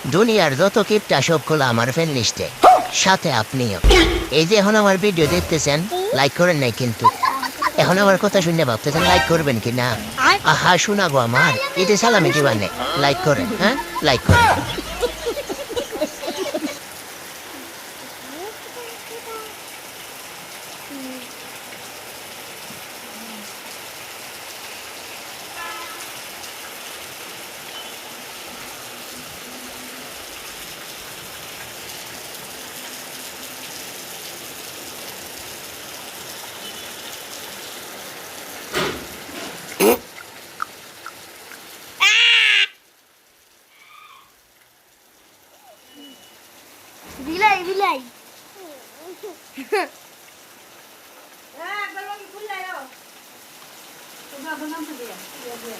দুনিয়ার যত কিপটা সবগুলো আমার ফ্রেন্ড লিস্টে, সাথে আপনিও। এই যে এখন আমার ভিডিও দেখতেছেন, লাইক করেন নাই কিন্তু। এখন আমার কথা শুনে ভাবতেছেন লাইক করবেন কি না? আহা শোনা গো আমার, এটা সালামি দিবানে। লাইক করেন, হ্যাঁ লাইক করেন। বিলাই বিলাই তোমরা বললাম তো দিয়া দিয়া দিয়া।